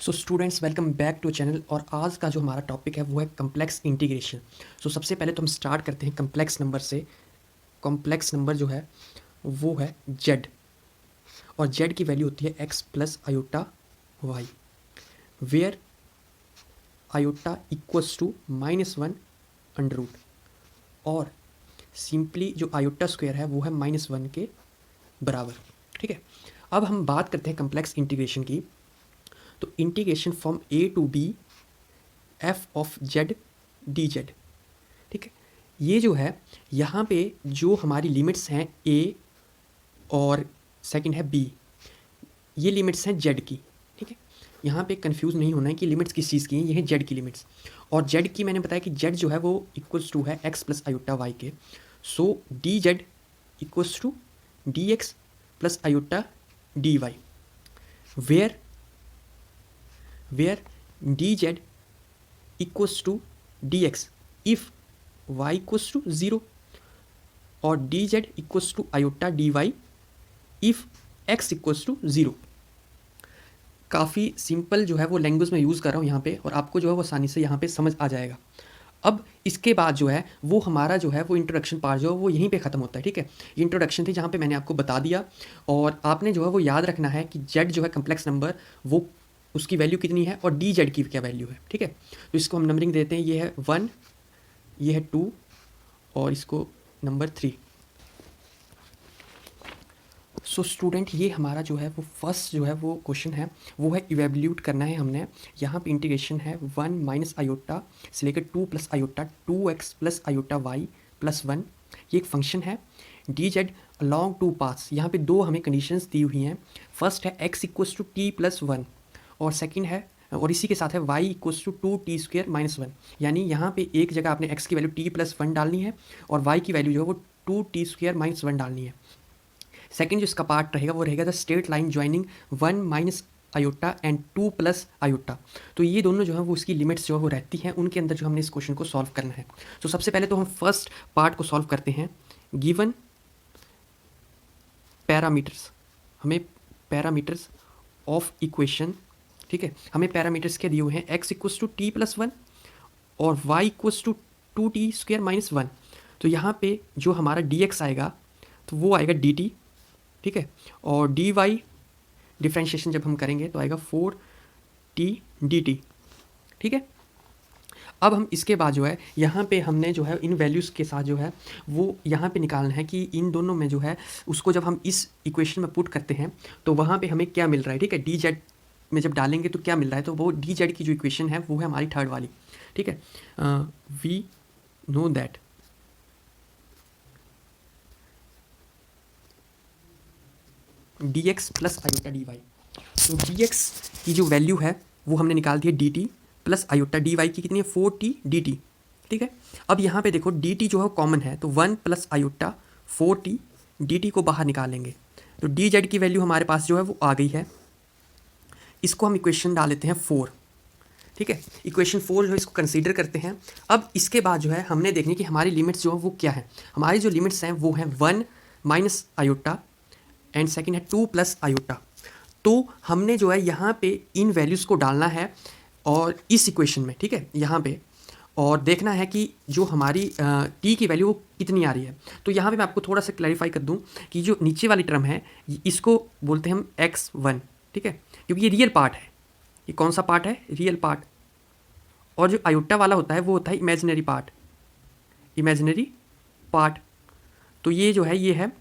So students welcome back to channel. और आज का जो हमारा टॉपिक है वो है कम्प्लेक्स इंटीग्रेशन। सो सबसे पहले तो हम स्टार्ट करते हैं कम्प्लेक्स नंबर से। कॉम्प्लेक्स नंबर जो है वो है जेड, और जेड की वैल्यू होती है X plus iota Y, where iota equals to -1 under root, और सिंपली जो आयोटा स्क्वायर है वो है -1 के बराबर। ठीक है, अब हम बात करते हैं कम्प्लेक्स इंटीग्रेशन की। तो integration from A to B F of Z D Z. ठीक है, ये जो है यहाँ पे जो हमारी लिमिट्स हैं ए और सेकंड है बी, ये लिमिट्स हैं जेड की। ठीक है, यहाँ पे कंफ्यूज नहीं होना है कि लिमिट्स किस चीज़ की हैं, ये है जेड की लिमिट्स। और जेड की मैंने बताया कि जेड जो है वो इक्वल्स टू है एक्स प्लस आयोटा वाई के। So D Z equals to D X plus iota D Y, where D Z equals to D X if Y equals to zero, और D Z equals to iota D Y if X equals to zero. काफ़ी simple जो है वो language में use कर रहा हूँ यहाँ पे, और आपको जो है वो आसानी से यहाँ पे समझ आ जाएगा। अब इसके बाद जो है वो हमारा जो है वो इंट्रोडक्शन पार्ट जो है वो यहीं पे ख़त्म होता है। ठीक है, ये इंट्रोडक्शन थी जहाँ पे मैंने आपको बता दिया, और आपने जो है वो याद रखना है कि जेड जो है कम्प्लेक्स नंबर, वो उसकी वैल्यू कितनी है और डी जेड की क्या वैल्यू है। ठीक है, तो इसको हम नंबरिंग देते हैं, ये है 1, ये है 2, और इसको नंबर 3। सो स्टूडेंट ये हमारा जो है वो फर्स्ट जो है वो क्वेश्चन है वो है इवेल्यूट करना है हमने। यहाँ पे इंटीग्रेशन है 1 माइनस आयोटा से लेकर 2 plus iota 2x plus iota Y plus 1। ये एक फंक्शन है D Z along two paths. यहाँ पे दो हमें कंडीशंस दी हुई हैं। फर्स्ट है x equals to T plus 1, और सेकंड है, और इसी के साथ है y equals to 2t² minus 1। यानी यहाँ पे एक जगह आपने x की वैल्यू t प्लस 1 डालनी है, और y की वैल्यू जो है वो 2t² माइनस 1 डालनी है। सेकंड जो इसका पार्ट रहेगा वो रहेगा the straight line joining 1 minus iota and 2 plus iota. तो ये दोनों जो है वो उसकी लिमिट्स जो है वो रहती हैं, उनके अंदर जो हमने इस क्वेश्चन को सॉल्व करना है। तो सबसे पहले तो हम फर्स्ट पार्ट को सॉल्व करते हैं। गिवन पैरामीटर्स, हमें पैरामीटर्स ऑफ इक्वेशन, ठीक है, हमें पैरामीटर्स क्या दिए हुए हैं, X equals to T plus 1 और Y equals to 2t² minus 1। तो यहाँ पे जो हमारा dx आएगा तो वो आएगा dt, ठीक है, और dy डिफ्रेंशिएशन जब हम करेंगे तो आएगा 4t dt। ठीक है, अब हम इसके बाद जो है यहाँ पे हमने जो है इन वैल्यूज़ के साथ जो है वो यहाँ पे निकालना है कि इन दोनों में जो है उसको जब हम इस इक्वेशन में पुट करते हैं तो वहाँ पे हमें क्या मिल रहा है। ठीक है, डी जेड में जब डालेंगे तो क्या मिल रहा है, तो वो डी जेड की जो इक्वेशन है वो है हमारी थर्ड वाली। ठीक है, we know that D X plus iota D Y. तो डी एक्स की जो वैल्यू है वो हमने निकाल दी है D T plus iota, D Y की कितनी है 4t dt। ठीक है, अब यहाँ पे देखो dt जो है कॉमन है, तो 1 प्लस आयोटा 4t dt को बाहर निकालेंगे तो डी जेड की वैल्यू हमारे पास जो है वो आ गई है। इसको हम इक्वेशन डाल लेते हैं 4। ठीक है, इक्वेशन 4 जो है इसको कंसीडर करते हैं। अब इसके बाद जो है हमने देखनी कि हमारी लिमिट्स जो है वो क्या है। हमारी जो लिमिट्स हैं वो हैं 1 माइनस आयोटा एंड सेकेंड है 2 प्लस आयोटा। तो हमने जो है यहाँ पे इन वैल्यूज़ को डालना है और इस इक्वेशन में, ठीक है, यहाँ पे, और देखना है कि जो हमारी टी की वैल्यू वो कितनी आ रही है। तो यहाँ पे मैं आपको थोड़ा सा क्लैरिफाई कर दूँ कि जो नीचे वाली टर्म है इसको बोलते हैं हम x1। ठीक है, क्योंकि ये रियल पार्ट है। ये कौन सा पार्ट है, रियल पार्ट, और जो आयोटा वाला होता है वो होता है इमेजिनरी पार्ट। तो ये जो है ये है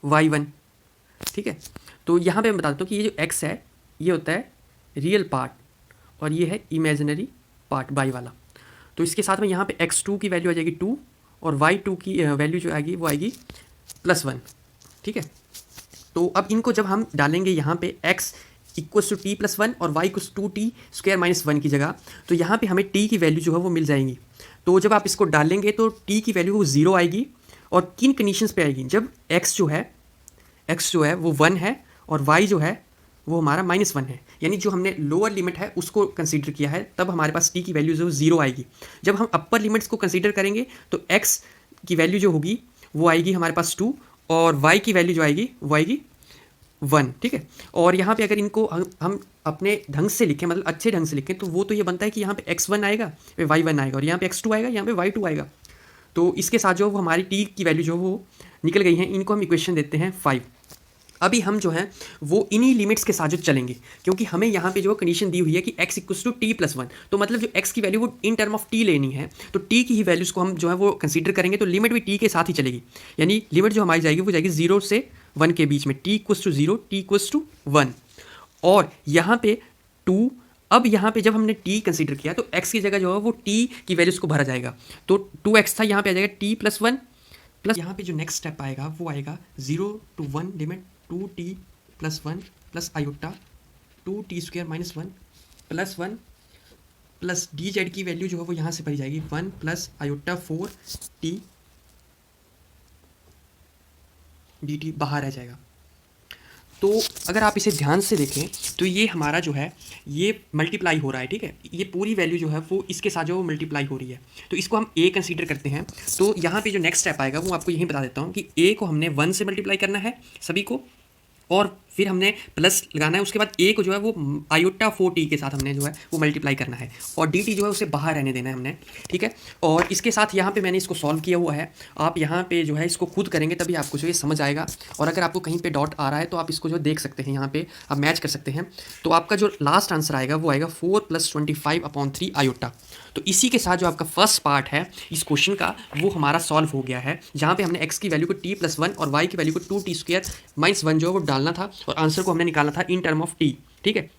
y1। ठीक है, तो यहाँ पे मैं बता देता हूँ कि ये जो x है ये होता है रियल पार्ट, और ये है इमेजिनरी पार्ट y वाला। तो इसके साथ में यहाँ पे x2 की वैल्यू आ जाएगी 2, और y2 की वैल्यू जो आएगी वो आएगी +1। ठीक है, तो अब इनको जब हम डालेंगे यहाँ पे x equals to T plus 1 और y equals to t² minus 1 की जगह, तो यहाँ पे हमें t की वैल्यू जो है वो मिल जाएंगी। तो जब आप इसको डालेंगे तो t की वैल्यू वो 0 आएगी, और किन कंडीशंस पे आएगी, जब x जो है वो 1 है और y जो है वो हमारा -1 है, यानी जो हमने लोअर लिमिट है उसको कंसीडर किया है, तब हमारे पास t की वैल्यू जो 0 आएगी। जब हम अपर लिमिट्स को कंसीडर करेंगे तो x की वैल्यू जो होगी वो आएगी हमारे पास 2, और y की वैल्यू जो आएगी वो आएगी 1, ठीक है। और यहाँ पे अगर इनको हम अपने ढंग से लिखें, मतलब अच्छे ढंग से लिखें, तो वो तो ये बनता है कि यहाँ पे x1 आएगा, y1 आएगा, और यहाँ पे x2 आएगा, यहाँ पे y2 आएगा। तो इसके साथ जो वो हमारी t की वैल्यू जो वो निकल गई है, इनको हम इक्वेशन देते हैं 5। अभी हम जो है वो इन्हीं लिमिट्स के साथ जो चलेंगे, क्योंकि हमें यहाँ पे जो कंडीशन दी हुई है कि x equals to T plus 1, तो मतलब जो x की वैल्यू वो इन टर्म ऑफ t लेनी है, तो t की ही वैल्यूज़ को हम जो है वो कंसीडर करेंगे, तो लिमिट भी t के साथ ही चलेगी। यानी लिमिट जो हमारी जाएगी वो जाएगी 0 से 1 के बीच में, t equals to 0, t equals to 1। और यहाँ पे 2, अब यहाँ पे जब हमने t कंसीडर किया तो x की जगह जो है वो t की वैल्यूज़ को भरा जाएगा, तो 2x था, यहाँ पे आ जाएगा t प्लस 1, प्लस यहाँ पे जो नेक्स्ट स्टेप आएगा वो आएगा 0 to 1 limit 2t plus 1 plus iota 2t square minus 1 plus 1 plus D Z की वैल्यू जो है वो यहाँ से भरी जाएगी 1 प्लस आयोटा 4t dt बाहर आ जाएगा। तो अगर आप इसे ध्यान से देखें तो ये हमारा जो है ये मल्टीप्लाई हो रहा है, ठीक है। ये पूरी वैल्यू जो है वो इसके साथ जो वो मल्टीप्लाई हो रही है, तो इसको हम a कंसीडर करते हैं। तो यहाँ पे जो नेक्स्ट स्टेप आएगा वो आपको यहीं बता देता हूँ कि a को हमने 1 से मल्टीप्लाई करना है सभी को, और फिर हमने प्लस लगाना है, उसके बाद a को जो है वो आयोटा 4t के साथ हमने जो है वो मल्टीप्लाई करना है, और dt जो है उसे बाहर रहने देना है हमने, ठीक है। और इसके साथ यहाँ पे मैंने इसको सॉल्व किया हुआ है, आप यहाँ पे जो है इसको खुद करेंगे तभी आपको जो ये समझ आएगा। और अगर आपको कहीं पे डॉट आ रहा है तो आप इसको जो देख सकते हैं, यहाँ पे आप मैच कर सकते हैं। तो आपका जो लास्ट आंसर आएगा वो आएगा 4 + 25/3 आयोटा। तो इसी के साथ जो आपका फर्स्ट पार्ट है इस क्वेश्चन का वो हमारा सॉल्व हो गया है, जहाँ पे हमने x की वैल्यू को t + 1 और y की वैल्यू को 2t स्क्वायर माइनस 1 जो है वो डालना था, और आंसर को हमने निकालना था इन टर्म ऑफ t, ठीक है।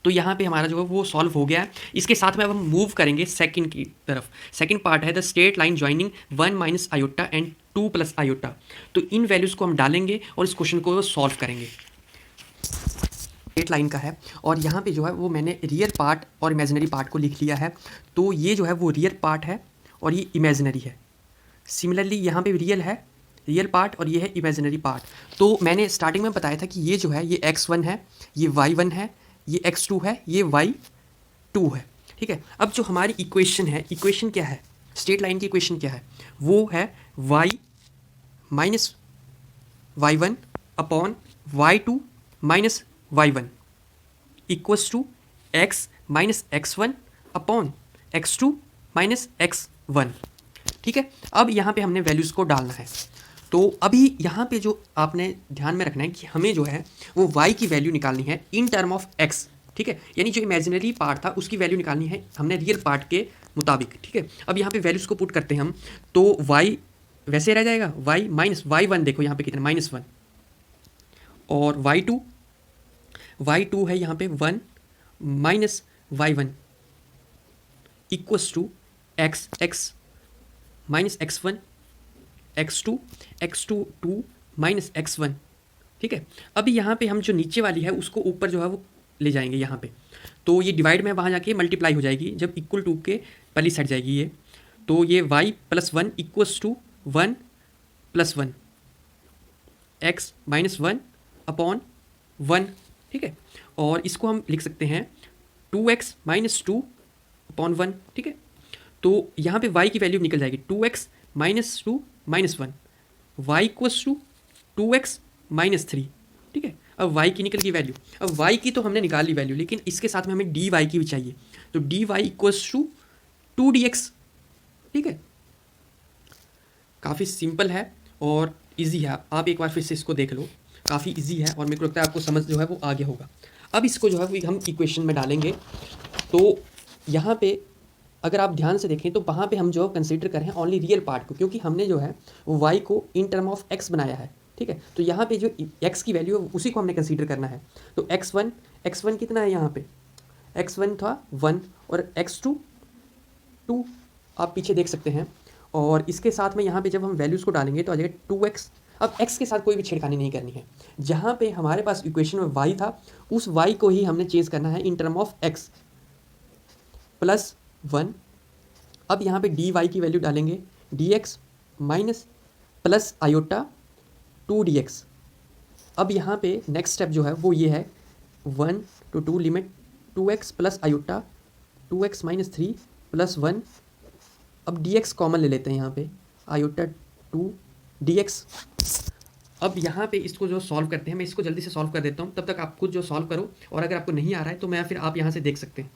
तो यहाँ पे हमारा जो है वो सॉल्व हो गया है। इसके साथ में अब हम मूव करेंगे सेकंड की तरफ। सेकंड पार्ट है the straight line joining 1 - iota and 2 + iota. तो इन वैल्यूज़ को हम डालेंगे और इस क्वेश्चन को सॉल्व करेंगे। स्ट्रेट लाइन का है, और यहाँ पे जो है वो मैंने रियल पार्ट और इमेजिनरी पार्ट को लिख लिया है। तो ये जो है वो रियल पार्ट है और ये इमेजिनरी है। सिमिलरली यहाँ पे रियल है, रियल पार्ट, और ये है इमेजिनरी पार्ट। तो मैंने स्टार्टिंग में बताया था कि ये जो है ये x1 है, ये y1 है, ये x2 है, ये y2 है, ठीक है। अब जो हमारी इक्वेशन है, इक्वेशन क्या है, स्ट्रेट लाइन की इक्वेशन क्या है, वो है y minus y1 upon y2 minus y1 equals to x minus x1 upon x2 minus x1, ठीक है। अब यहाँ पे हमने वैल्यूज़ को डालना है। तो अभी यहाँ पे जो आपने ध्यान में रखना है कि हमें जो है वो y की वैल्यू निकालनी है इन टर्म ऑफ x, ठीक है। यानी जो इमेजिनरी पार्ट था उसकी वैल्यू निकालनी है हमने रियल पार्ट के मुताबिक, ठीक है। अब यहाँ पे वैल्यूज़ को पुट करते हैं हम, तो y वैसे रह जाएगा, y माइनस y1 देखो यहाँ पे कितना -1, और y2 है यहाँ पे 1 minus y1 equals to x minus x1 x2 2 minus x1, ठीक है। अभी यहाँ पे हम जो नीचे वाली है उसको ऊपर जो है वो ले जाएंगे यहाँ पे, तो ये डिवाइड में वहाँ जाके मल्टीप्लाई हो जाएगी जब इक्वल टू के पहली साइड जाएगी ये, तो ये y + 1 equals to 1 + 1 x minus 1 upon 1, ठीक है। और इसको हम लिख सकते हैं 2x माइनस 2 अपॉन 1, ठीक है। तो यहाँ पे y की वैल्यू निकल जाएगी 2x minus 2 minus 1, y equals to 2x minus 3, ठीक है। अब y की निकल गई वैल्यू। अब y की तो हमने निकाल ली वैल्यू, लेकिन इसके साथ में हमें dy की भी चाहिए, तो dy इक्वल्स टू 2dx, ठीक है। काफ़ी सिंपल है और इजी है, आप एक बार फिर से इसको देख लो, काफ़ी इजी है और मेरे को लगता है आपको समझ जो है वो आगे होगा। अब इसको जो है वो हम इक्वेशन में डालेंगे। तो यहाँ पे अगर आप ध्यान से देखें तो वहाँ पे हम जो कंसीडर कर रहे हैं ओनली रियल पार्ट को, क्योंकि हमने जो है वो y को इन टर्म ऑफ x बनाया है, ठीक है। तो यहाँ पे जो x की वैल्यू है उसी को हमने कंसीडर करना है। तो x1 कितना है, यहाँ पे x1 था 1 और x2 2, आप पीछे देख सकते हैं। और इसके साथ में यहाँ पे जब हम वैल्यूज़ को डालेंगे तो आ जाएगा 2x। अब x के साथ कोई भी छेड़खानी नहीं करनी है, जहाँ पे हमारे पास इक्वेशन में y था उस y को ही हमने चेंज करना है in term of x plus 1। अब यहाँ पे dy की वैल्यू डालेंगे dx minus plus iota 2dx। अब यहाँ पे नेक्स्ट स्टेप जो है वो ये है 1 to 2 limit 2x plus iota 2x minus 3 plus 1। अब dx कॉमन ले लेते हैं यहाँ पे, आयोटा 2 dx अब यहाँ पे इसको जो सॉल्व करते हैं, मैं इसको जल्दी से सॉल्व कर देता हूँ, तब तक आप खुद जो सॉल्व करो, और अगर आपको नहीं आ रहा है तो मैं फिर आप यहाँ से देख सकते हैं।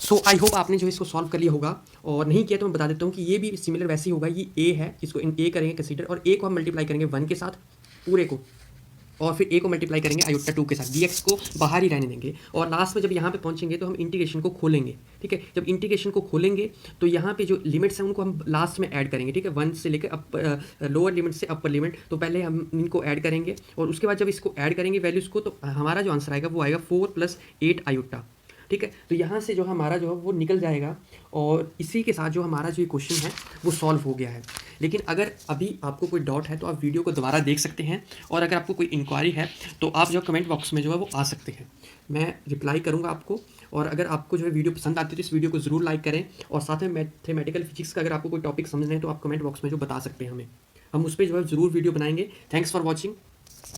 सो आई होप आपने जो इसको सॉल्व कर लिया होगा, और नहीं किया तो मैं बता देता हूँ कि ये भी सिमिलर वैसे ही होगा। ये ए है, इसको इन ए करेंगे कंसीडर, और ए को हम मल्टीप्लाई करेंगे 1 के साथ पूरे को, और फिर ए को मल्टीप्लाई करेंगे आयोटा 2 के साथ, dx को बाहर ही रहने देंगे, और लास्ट में जब यहाँ पे पहुँचेंगे तो हम इंटीग्रेशन को खोलेंगे। ठीक है, जब इंटीग्रेशन को खोलेंगे तो यहाँ पे जो लिमिट्स हैं उनको हम लास्ट में ऐड करेंगे। ठीक है, 1 से लेकर लोअर लिमिट से अपर लिमिट, तो पहले हम इनको ऐड करेंगे, और उसके बाद जब इसको ऐड करेंगे वैल्यूज़ को, तो हमारा जो आंसर आएगा वो आएगा 4 + 8 आयोटा। ठीक है, तो यहाँ से जो हमारा जो है वो निकल जाएगा, और इसी के साथ जो हमारा जो ये क्वेश्चन है वो सॉल्व हो गया है। लेकिन अगर अभी आपको कोई डाउट है तो आप वीडियो को दोबारा देख सकते हैं, और अगर आपको कोई इंक्वायरी है तो आप जो कमेंट बॉक्स में जो है वो आ सकते हैं, मैं रिप्लाई करूँगा आपको। और अगर आपको जो है वीडियो पसंद आती है तो इस वीडियो को ज़रूर लाइक करें, और साथ में मैथमेटिकल फिजिक्स का अगर आपको कोई टॉपिक समझना है तो आप कमेंट बॉक्स में जो बता सकते हैं हमें, हम उस पर जो है ज़रूर वीडियो बनाएंगे। Thanks for watching.